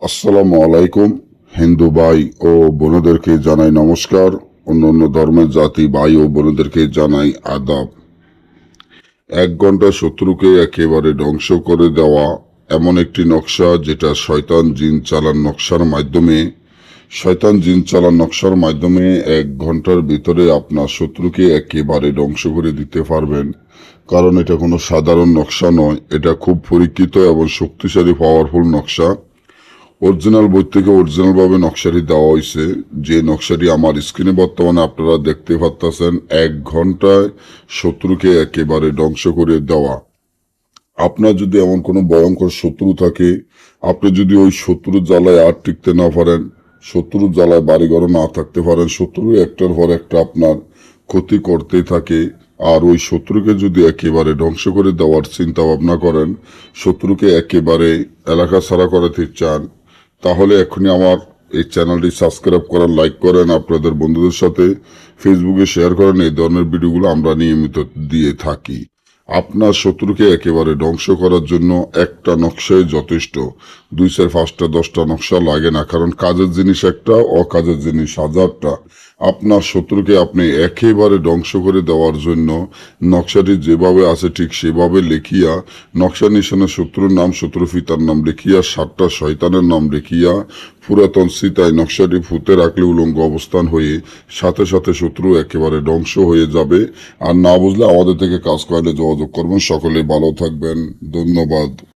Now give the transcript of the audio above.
আসসালামু আলাইকুম। হিন্দু ভাই ও বোনদেরকে জানাই নমস্কার। অন্যান্য ধর্মের জাতি ভাই ও বোনদেরকে জানাই আদাব। 1 ঘন্টা শত্রুকে একেবারে ধ্বংস করে দেওয়া এমন একটি নকশা, যেটা শয়তান জিন চালান নকশার মাধ্যমে 1 ঘন্টার ভিতরে আপনার শত্রুকে একেবারে ধ্বংস করে দিতে পারবেন। কারণ এটা কোনো সাধারণ নকশা নয়, এটা খুব পরীক্ষিত এবং শক্তিশালী পাওয়ারফুল নকশা। অরিজিনাল বই থেকে অরিজিনাল ভাবে নকশাটি দেওয়া হয়েছে। যে নকশাটি আমার স্ক্রিনে বর্তমানে আপনারা দেখতে পাচ্ছেন, 1 ঘন্টায় শত্রুকে একেবারে ধ্বংস করে দেওয়া। আপনার যদি এমন কোনো ভয়ঙ্কর শত্রু থাকে, আপনি যদি ওই শত্রুর জ্বালায় আর টিকতে না পারেন, শত্রুর জ্বালায় বাড়িঘর না থাকতে পারেন, শত্রু একটার পর একটা আপনার ক্ষতি করতেই থাকে, আর ওই শত্রুকে যদি একেবারে ধ্বংস করে দেওয়ার চিন্তা ভাবনা করেন, শত্রুকে একেবারে এলাকা ছাড়া করাতে চান, তাহলে এখনই আমার এই চ্যানেলটি সাবস্ক্রাইব করেন, লাইক করেন, আপনাদের বন্ধুদের সাথে ফেসবুকে শেয়ার করেন। এই ধরনের ভিডিওগুলো আমরা নিয়মিত দিয়ে থাকি। আপনার শত্রুকে একেবারে ধ্বংস করার জন্য একটা নকশাই যথেষ্ট। 2, 4, 5টা 10টা নকশা লাগে না, কারণ কাজের জিনিস একটা, অকাজের জিনিস হাজারটা। আপনার শত্রুকে আপনি একেবারে ধ্বংস করে দেওয়ার জন্য নকশাটি যেভাবে আছে ঠিক সেভাবে লিখিয়া, নকশা নিশানে শত্রুর নাম, শত্রু পিতার নাম লিখিয়া, 7টা শয়তানের নাম লিখিয়া পুরাতন সীতায় নকশাটি ফুতে রাখলে উলঙ্গ অবস্থান হয়ে সাথে সাথে শত্রু একেবারে ধ্বংস হয়ে যাবে। আর না বুঝলে আমাদের থেকে কাজ করালে যোগাযোগ করবেন। সকলেই ভালো থাকবেন। ধন্যবাদ।